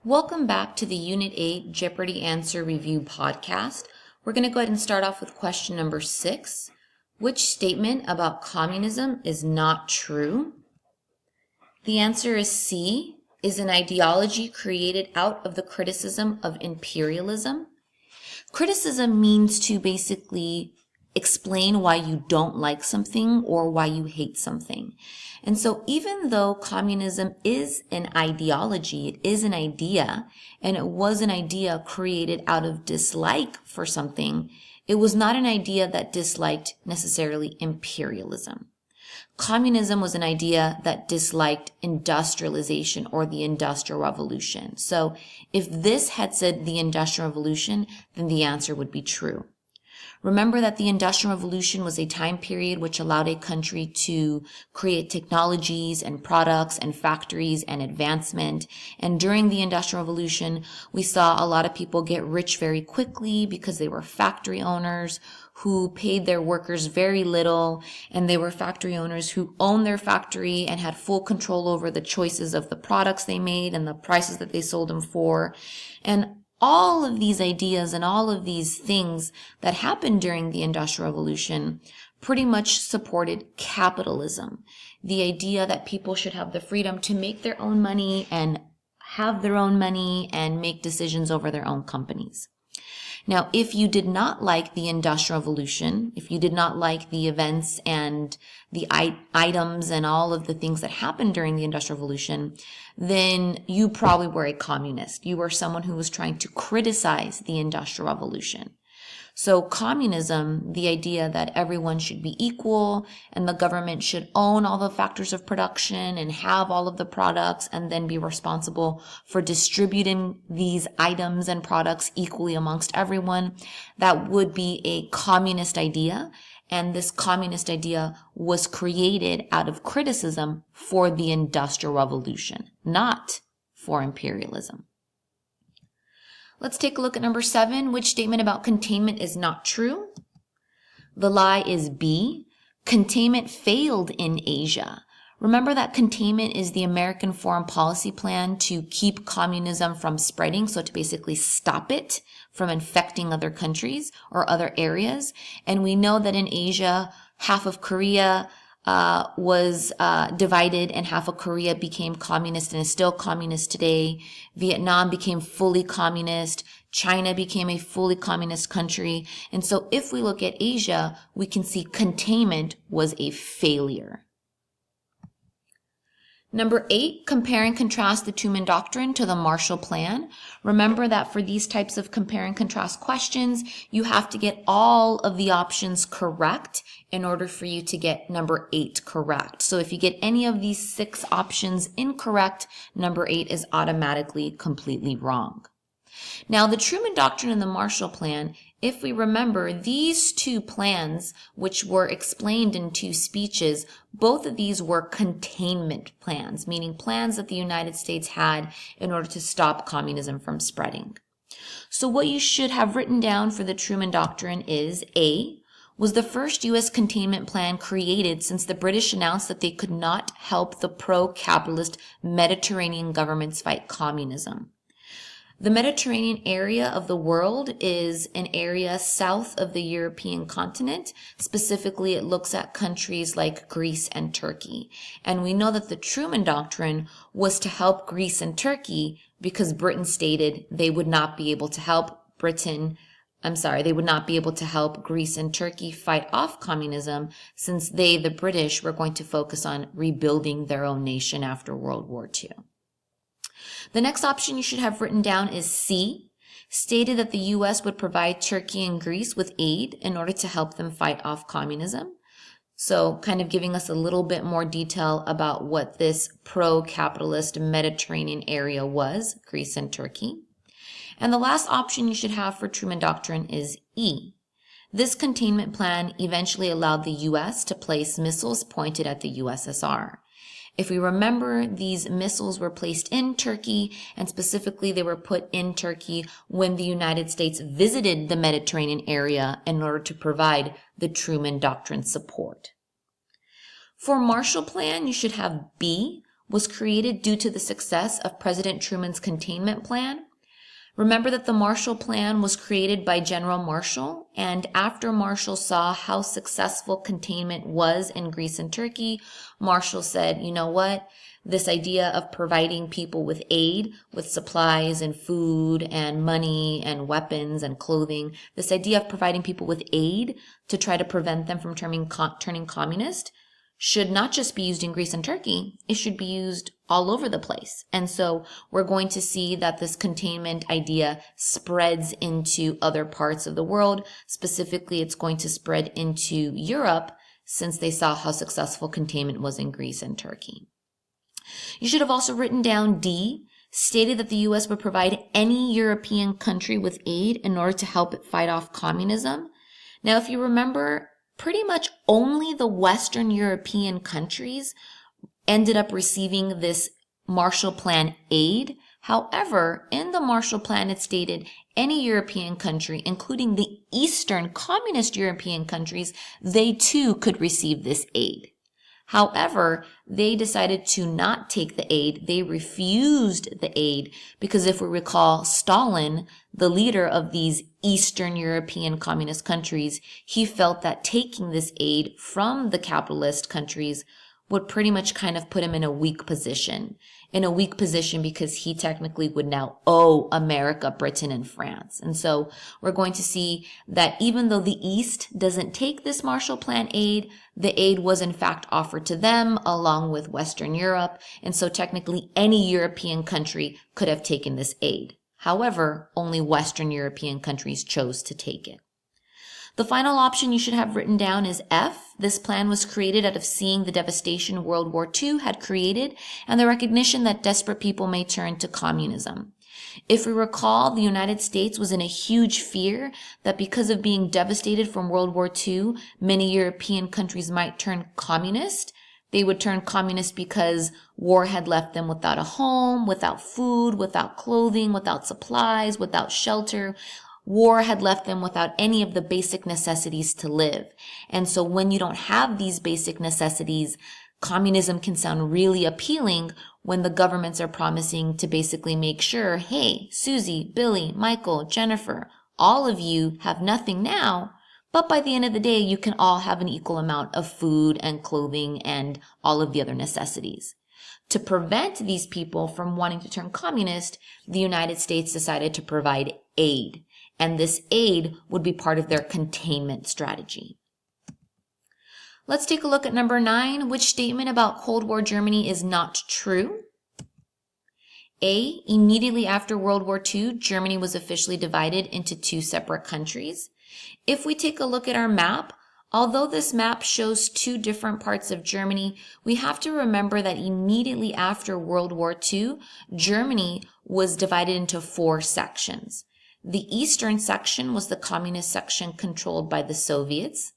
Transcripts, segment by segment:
Welcome back to the Unit 8 Jeopardy Answer Review podcast. We're going to go ahead and start off with question number 6. Which statement about communism is not true? The answer is C, is an ideology created out of the criticism of imperialism. Criticism means to basically explain why you don't like something or why you hate something. And so even though communism is an ideology, it is an idea, and it was an idea created out of dislike for something, it was not an idea that disliked necessarily imperialism. Communism was an idea that disliked industrialization or the Industrial Revolution. So if this had said the Industrial Revolution, then the answer would be true. Remember that the Industrial Revolution was a time period which allowed a country to create technologies and products and factories and advancement. And during the Industrial Revolution, we saw a lot of people get rich very quickly because they were factory owners who paid their workers very little, and they were factory owners who owned their factory and had full control over the choices of the products they made and the prices that they sold them for. And all of these ideas and all of these things that happened during the Industrial Revolution pretty much supported capitalism. The idea that people should have the freedom to make their own money and have their own money and make decisions over their own companies. Now, if you did not like the Industrial Revolution, if you did not like the events and the items and all of the things that happened during the Industrial Revolution, then you probably were a communist. You were someone who was trying to criticize the Industrial Revolution. So communism, the idea that everyone should be equal and the government should own all the factors of production and have all of the products and then be responsible for distributing these items and products equally amongst everyone, that would be a communist idea. And this communist idea was created out of criticism for the Industrial Revolution, not for imperialism. Let's take a look at number 7. Which statement about containment is not true? The lie is B. Containment failed in Asia. Remember that containment is the American foreign policy plan to keep communism from spreading, so to basically stop it from infecting other countries or other areas. And we know that in Asia, half of Korea was divided, and half of Korea became communist and is still communist today. Vietnam became fully communist. China became a fully communist country. And so if we look at Asia, we can see containment was a failure. Number 8, compare and contrast the Truman Doctrine to the Marshall Plan. Remember that for these types of compare and contrast questions, you have to get all of the options correct in order for you to get number 8 correct. So if you get any of these 6 options incorrect, number 8 is automatically completely wrong. Now, the Truman Doctrine and the Marshall Plan, if we remember, these two plans, which were explained in 2 speeches, both of these were containment plans, meaning plans that the United States had in order to stop communism from spreading. So what you should have written down for the Truman Doctrine is A, was the first U.S. containment plan created since the British announced that they could not help the pro-capitalist Mediterranean governments fight communism. The Mediterranean area of the world is an area south of the European continent. Specifically, it looks at countries like Greece and Turkey. And we know that the Truman Doctrine was to help Greece and Turkey because Britain stated they would not be able to help Greece and Turkey fight off communism since they, the British, were going to focus on rebuilding their own nation after World War II. The next option you should have written down is C, stated that the U.S. would provide Turkey and Greece with aid in order to help them fight off communism. So kind of giving us a little bit more detail about what this pro-capitalist Mediterranean area was, Greece and Turkey. And the last option you should have for Truman Doctrine is E. This containment plan eventually allowed the U.S. to place missiles pointed at the USSR. If we remember, these missiles were placed in Turkey, and specifically they were put in Turkey when the United States visited the Mediterranean area in order to provide the Truman Doctrine support. For Marshall Plan, you should have B, was created due to the success of President Truman's containment plan. Remember that the Marshall Plan was created by General Marshall, and after Marshall saw how successful containment was in Greece and Turkey, Marshall said, you know what? This idea of providing people with aid, with supplies and food and money and weapons and clothing, this idea of providing people with aid to try to prevent them from turning communist should not just be used in Greece and Turkey, it should be used all over the place. And so we're going to see that this containment idea spreads into other parts of the world. Specifically, it's going to spread into Europe since they saw how successful containment was in Greece and Turkey. You should have also written down D, stated that the U.S. would provide any European country with aid in order to help it fight off communism. Now, if you remember, pretty much only the Western European countries ended up receiving this Marshall Plan aid. However, in the Marshall Plan, it stated any European country, including the Eastern communist European countries, they too could receive this aid. However, they decided to not take the aid. They refused the aid because if we recall, Stalin, the leader of these Eastern European communist countries, he felt that taking this aid from the capitalist countries would pretty much kind of put him in a weak position. In a weak position because he technically would now owe America, Britain, and France. And so we're going to see that even though the East doesn't take this Marshall Plan aid, the aid was in fact offered to them along with Western Europe. And so technically any European country could have taken this aid. However, only Western European countries chose to take it. The final option you should have written down is F. This plan was created out of seeing the devastation World War II had created and the recognition that desperate people may turn to communism. If we recall, the United States was in a huge fear that because of being devastated from World War II, many European countries might turn communist. They would turn communist because war had left them without a home, without food, without clothing, without supplies, without shelter. War had left them without any of the basic necessities to live. And so when you don't have these basic necessities, communism can sound really appealing when the governments are promising to basically make sure, hey, Susie, Billy, Michael, Jennifer, all of you have nothing now, but by the end of the day, you can all have an equal amount of food and clothing and all of the other necessities. To prevent these people from wanting to turn communist, the United States decided to provide aid. And this aid would be part of their containment strategy. Let's take a look at number 9. Which statement about Cold War Germany is not true? A. Immediately after World War II, Germany was officially divided into 2 separate countries. If we take a look at our map, although this map shows 2 different parts of Germany, we have to remember that immediately after World War II, Germany was divided into 4 sections. The eastern section was the communist section controlled by the Soviets,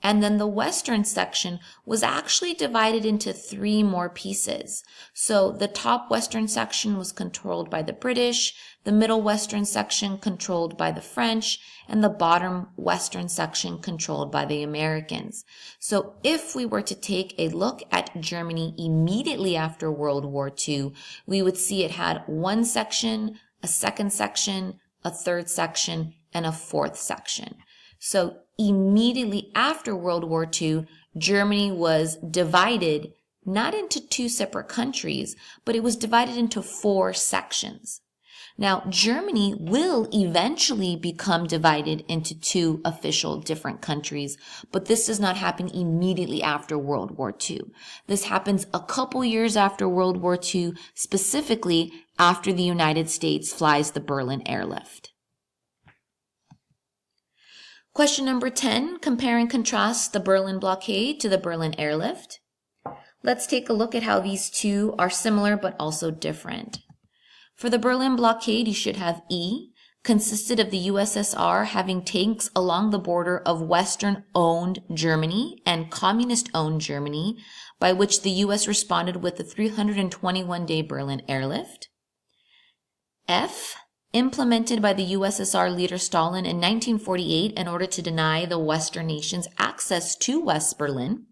and then the western section was actually divided into 3 more pieces. So the top western section was controlled by the British, the middle western section controlled by the French, and the bottom western section controlled by the Americans. So if we were to take a look at Germany immediately after World War II, we would see it had 1 section, a 2nd section, a 3rd section, and a 4th section. So immediately after World War II, Germany was divided not into 2 separate countries, but it was divided into 4 sections. Now, Germany will eventually become divided into 2 official different countries, but this does not happen immediately after World War II. This happens a couple years after World War II, specifically after the United States flies the Berlin Airlift. Question number 10, compare and contrast the Berlin blockade to the Berlin Airlift. Let's take a look at how these 2 are similar but also different. For the Berlin blockade, you should have E, consisted of the USSR having tanks along the border of Western-owned Germany and Communist-owned Germany, by which the U.S. responded with the 321-day Berlin Airlift. F, implemented by the USSR leader Stalin in 1948 in order to deny the Western nations access to West Berlin.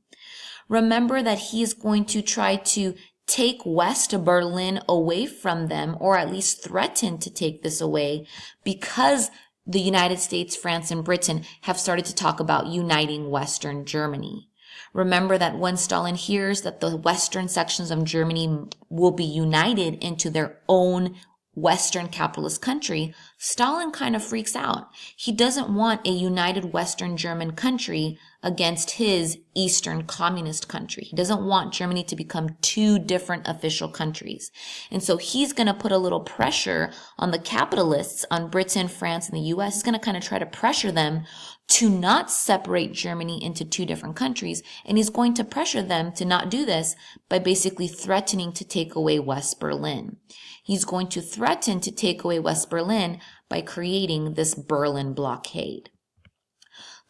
Remember that he is going to try to take West Berlin away from them, or at least threaten to take this away, because the United States, France, and Britain have started to talk about uniting Western Germany. Remember that when Stalin hears that the western sections of Germany will be united into their own Western capitalist country, Stalin kind of freaks out. He doesn't want a united Western German country against his Eastern communist country. He doesn't want Germany to become two different official countries. And so he's going to put a little pressure on the capitalists, on Britain, France, and the US. He's going to kind of try to pressure them to not separate Germany into two different countries. And he's going to pressure them to not do this by basically threatening to take away West Berlin. He's going to threaten to take away West Berlin by creating this Berlin blockade.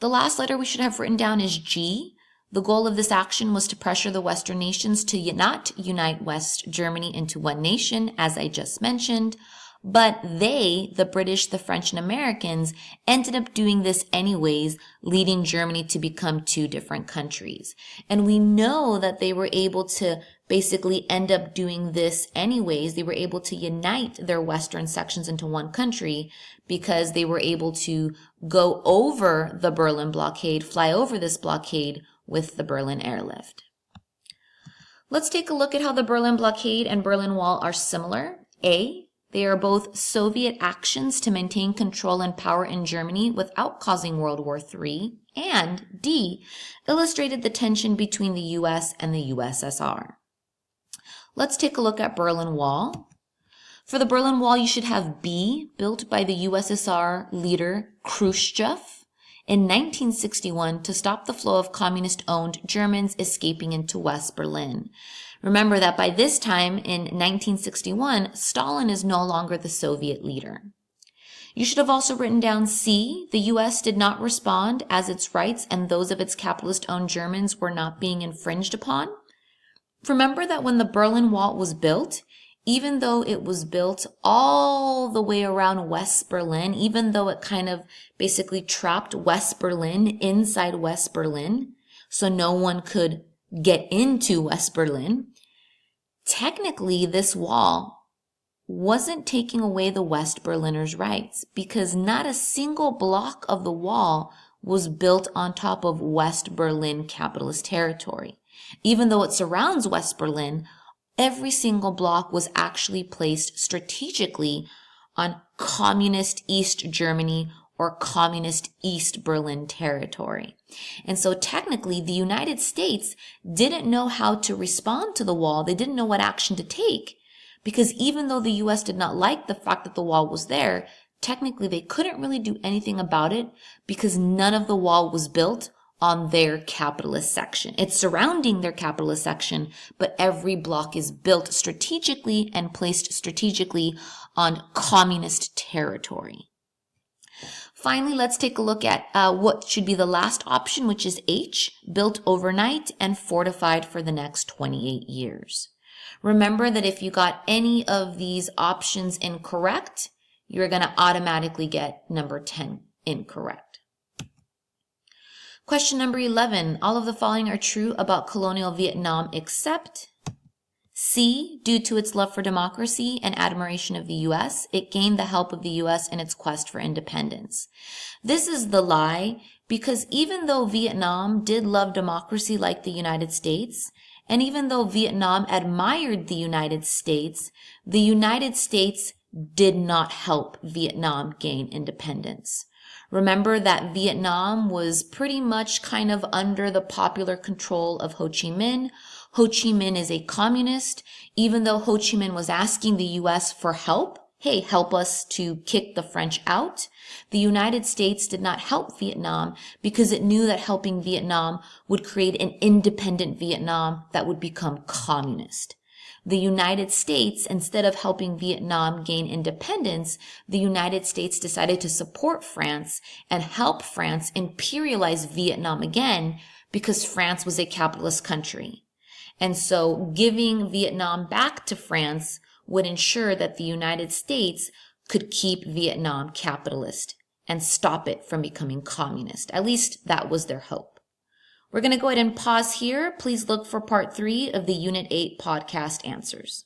The last letter we should have written down is G. The goal of this action was to pressure the Western nations to not unite West Germany into one nation, as I just mentioned. But they, the British, the French, and Americans, ended up doing this anyways, leading Germany to become two different countries. And we know that they were able to basically end up doing this anyways. They were able to unite their Western sections into one country because they were able to go over the Berlin blockade, fly over this blockade with the Berlin Airlift. Let's take a look at how the Berlin blockade and Berlin Wall are similar. A, they are both Soviet actions to maintain control and power in Germany without causing World War III. And D, illustrated the tension between the US and the USSR. Let's take a look at Berlin Wall. For the Berlin Wall, you should have B, built by the USSR leader Khrushchev in 1961 to stop the flow of communist-owned Germans escaping into West Berlin. Remember that by this time, in 1961, Stalin is no longer the Soviet leader. You should have also written down C. The U.S. did not respond as its rights and those of its capitalist-owned Germans were not being infringed upon. Remember that when the Berlin Wall was built, even though it was built all the way around West Berlin, even though it kind of basically trapped West Berlin inside West Berlin, so no one could get into West Berlin, technically this wall wasn't taking away the West Berliners' rights, because not a single block of the wall was built on top of West Berlin capitalist territory. Even though it surrounds West Berlin, every single block was actually placed strategically on communist East Germany or communist East Berlin territory. And so technically the United States didn't know how to respond to the wall. They didn't know what action to take, because even though the US did not like the fact that the wall was there, technically they couldn't really do anything about it because none of the wall was built on their capitalist section. It's surrounding their capitalist section, but every block is built strategically and placed strategically on communist territory. Finally, let's take a look at what should be the last option, which is H, built overnight and fortified for the next 28 years. Remember that if you got any of these options incorrect, you're going to automatically get number 10 incorrect. Question number 11. All of the following are true about colonial Vietnam except C. Due to its love for democracy and admiration of the U.S., it gained the help of the U.S. in its quest for independence. This is the lie, because even though Vietnam did love democracy like the United States, and even though Vietnam admired the United States did not help Vietnam gain independence. Remember that Vietnam was pretty much kind of under the popular control of Ho Chi Minh. Ho Chi Minh is a communist. Even though Ho Chi Minh was asking the U.S. for help, hey, help us to kick the French out, the United States did not help Vietnam because it knew that helping Vietnam would create an independent Vietnam that would become communist. The United States, instead of helping Vietnam gain independence, the United States decided to support France and help France imperialize Vietnam again because France was a capitalist country. And so giving Vietnam back to France would ensure that the United States could keep Vietnam capitalist and stop it from becoming communist. At least that was their hope. We're going to go ahead and pause here. Please look for part 3 of the Unit 8 podcast answers.